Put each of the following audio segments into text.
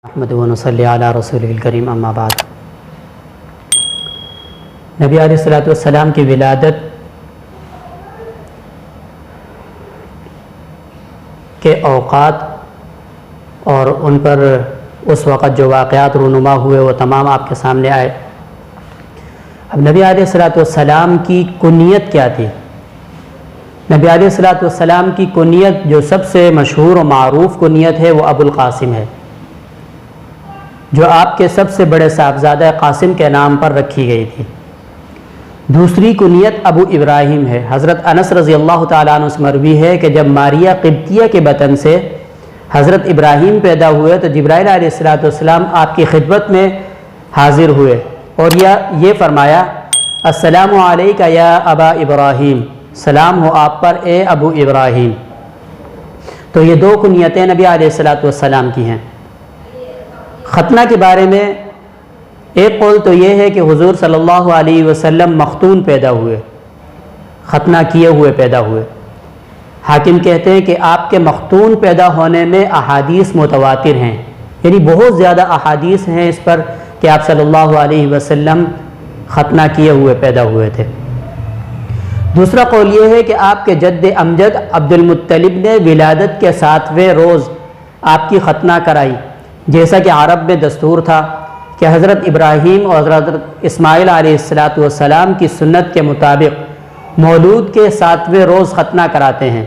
احمد و صلی علی رسول الکریم اما بعد۔ نبی علیہ الصلوۃ والسلام کی ولادت کے اوقات اور ان پر اس وقت جو واقعات رونما ہوئے وہ تمام آپ کے سامنے آئے۔ اب نبی علیہ الصلوۃ والسلام کی کنیت کیا تھی؟ نبی علیہ الصلوۃ والسلام کی کنیت جو سب سے مشہور و معروف کنیت ہے وہ ابو القاسم ہے، جو آپ کے سب سے بڑے صاحبزادہ قاسم کے نام پر رکھی گئی تھی۔ دوسری کنیت ابو ابراہیم ہے۔ حضرت انس رضی اللہ تعالیٰ عنہ سے مروی ہے کہ جب ماریہ قبطیہ کے بطن سے حضرت ابراہیم پیدا ہوئے تو جبرائیل علیہ السلام آپ کی خدمت میں حاضر ہوئے اور یہ فرمایا، السلام علیکہ یا ابا ابراہیم، سلام ہو آپ پر اے ابو ابراہیم۔ تو یہ دو کنیتیں نبی علیہ السلام کی ہیں۔ ختنہ کے بارے میں ایک قول تو یہ ہے کہ حضور صلی اللہ علیہ وسلم مختون پیدا ہوئے، ختنہ کیے ہوئے پیدا ہوئے۔ حاکم کہتے ہیں کہ آپ کے مختون پیدا ہونے میں احادیث متواتر ہیں، یعنی بہت زیادہ احادیث ہیں اس پر کہ آپ صلی اللہ علیہ وسلم ختنہ کیے ہوئے پیدا ہوئے تھے۔ دوسرا قول یہ ہے کہ آپ کے جد امجد عبد المطلب نے ولادت کے 7ویں روز آپ کی ختنہ کرائی، جیسا کہ عرب میں دستور تھا کہ حضرت ابراہیم اور حضرت اسماعیل علیہ السلام کی سنت کے مطابق مولود کے 7ویں روز ختنہ کراتے ہیں۔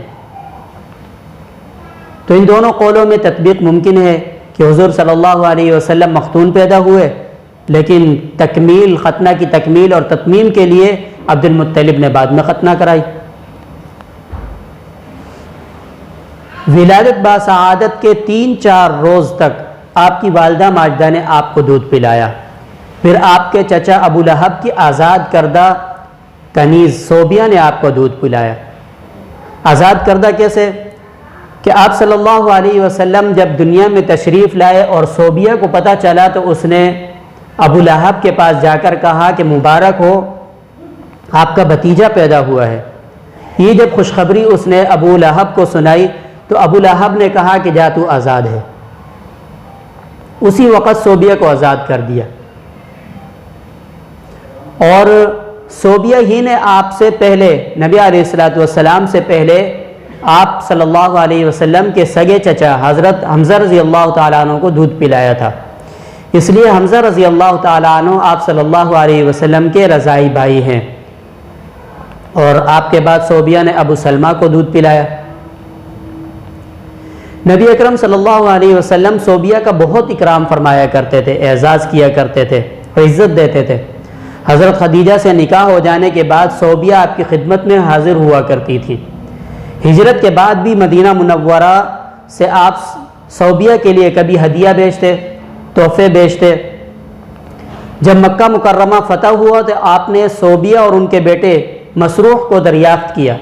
تو ان دونوں قولوں میں تطبیق ممکن ہے کہ حضور صلی اللہ علیہ وسلم مختون پیدا ہوئے، لیکن تکمیل ختنہ کی تکمیل اور تتمیم کے لیے عبد المطلب نے بعد میں ختنہ کرائی۔ ولادت باسعادت کے 3-4 روز تک آپ کی والدہ ماجدہ نے آپ کو دودھ پلایا، پھر آپ کے چچا ابو لہب کی آزاد کردہ کنیز صوبیہ نے آپ کو دودھ پلایا۔ آزاد کردہ کیسے؟ کہ آپ صلی اللہ علیہ وسلم جب دنیا میں تشریف لائے اور صوبیہ کو پتہ چلا تو اس نے ابو لہب کے پاس جا کر کہا کہ مبارک ہو، آپ کا بھتیجا پیدا ہوا ہے۔ یہ جب خوشخبری اس نے ابو لہب کو سنائی تو ابو لہب نے کہا کہ جا تو آزاد ہے۔ اسی وقت صوبیہ کو آزاد کر دیا، اور صوبیہ ہی نے آپ سے پہلے نبی علیہ السلام سے پہلے آپ صلی اللہ علیہ وسلم کے سگے چچا حضرت حمزہ رضی اللہ تعالیٰ عنہ کو دودھ پلایا تھا۔ اس لیے حمزہ رضی اللہ تعالیٰ عنہ آپ صلی اللہ علیہ وسلم کے رضاعی بھائی ہیں، اور آپ کے بعد صوبیہ نے ابو سلمہ کو دودھ پلایا۔ نبی اکرم صلی اللہ علیہ وسلم صوبیہ کا بہت اکرام فرمایا کرتے تھے، اعزاز کیا کرتے تھے اور عزت دیتے تھے۔ حضرت خدیجہ سے نکاح ہو جانے کے بعد صوبیہ آپ کی خدمت میں حاضر ہوا کرتی تھی۔ ہجرت کے بعد بھی مدینہ منورہ سے آپ صوبیہ کے لیے کبھی ہدیہ بھیجتے، تحفے بھیجتے۔ جب مکہ مکرمہ فتح ہوا تو آپ نے صوبیہ اور ان کے بیٹے مسروح کو دریافت کیا،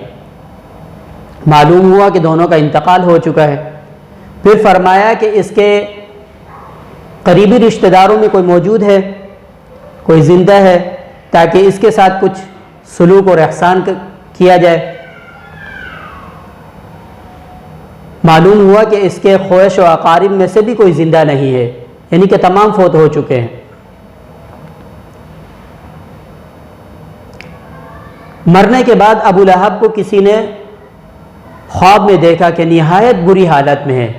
معلوم ہوا کہ دونوں کا انتقال ہو چکا ہے۔ پھر فرمایا کہ اس کے قریبی رشتہ داروں میں کوئی موجود ہے، کوئی زندہ ہے، تاکہ اس کے ساتھ کچھ سلوک اور احسان کیا جائے۔ معلوم ہوا کہ اس کے خویش و اقارب میں سے بھی کوئی زندہ نہیں ہے، یعنی کہ تمام فوت ہو چکے ہیں۔ مرنے کے بعد ابو لہب کو کسی نے خواب میں دیکھا کہ نہایت بری حالت میں ہے۔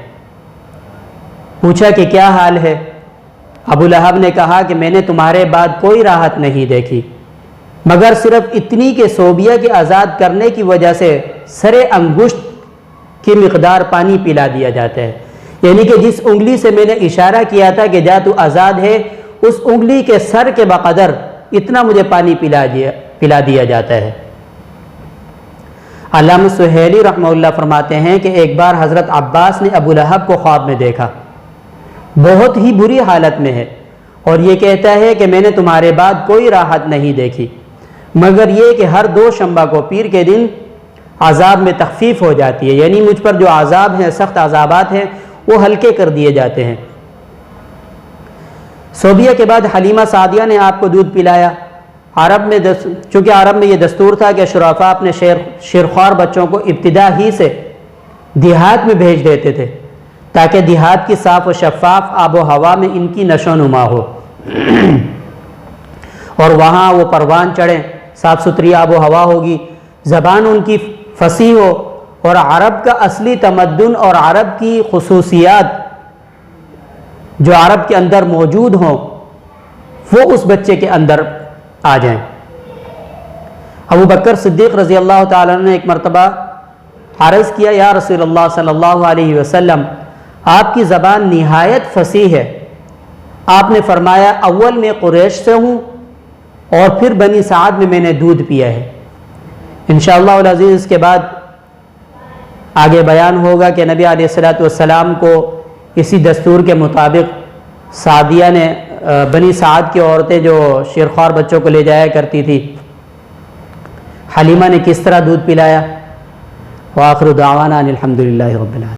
پوچھا کہ کیا حال ہے؟ ابو لہب نے کہا کہ میں نے تمہارے بعد کوئی راحت نہیں دیکھی مگر صرف اتنی کہ صوبیہ کے آزاد کرنے کی وجہ سے سر انگشت کی مقدار پانی پلا دیا جاتا ہے، یعنی کہ جس انگلی سے میں نے اشارہ کیا تھا کہ جا تو آزاد ہے، اس انگلی کے سر کے بقدر اتنا مجھے پانی پلا دیا جاتا ہے۔ علامہ سہیلی رحمہ اللہ فرماتے ہیں کہ ایک بار حضرت عباس نے ابو لہب کو خواب میں دیکھا، بہت ہی بری حالت میں ہے، اور یہ کہتا ہے کہ میں نے تمہارے بعد کوئی راحت نہیں دیکھی مگر یہ کہ ہر 2 شنبہ کو پیر کے دن عذاب میں تخفیف ہو جاتی ہے، یعنی مجھ پر جو عذاب ہیں، سخت عذابات ہیں، وہ ہلکے کر دیے جاتے ہیں۔ صوبیہ کے بعد حلیمہ سعدیہ نے آپ کو دودھ پلایا۔ چونکہ عرب میں یہ دستور تھا کہ شرفاء اپنے شیرخوار بچوں کو ابتدا ہی سے دیہات میں بھیج دیتے تھے تاکہ دیہات کی صاف و شفاف آب و ہوا میں ان کی نشو و نما ہو اور وہاں وہ پروان چڑھیں، صاف ستھری آب و ہوا ہوگی، زبان ان کی فصیح ہو، اور عرب کا اصلی تمدن اور عرب کی خصوصیات جو عرب کے اندر موجود ہوں وہ اس بچے کے اندر آ جائیں۔ ابو بکر صدیق رضی اللہ تعالیٰ عنہ نے ایک مرتبہ عرض کیا، یا رسول اللہ صلی اللہ علیہ وسلم، آپ کی زبان نہایت فصیح ہے۔ آپ نے فرمایا، اول میں قریش سے ہوں اور پھر بنی سعد میں نے دودھ پیا ہے۔ انشاءاللہ العزیز اس کے بعد آگے بیان ہوگا کہ نبی علیہ السلام کو اسی دستور کے مطابق سعدیہ نے، بنی سعد کی عورتیں جو شیرخوار بچوں کو لے جایا کرتی تھی، حلیمہ نے کس طرح دودھ پلایا۔ وآخر دعوانا ان الحمد للہ رب العالمین۔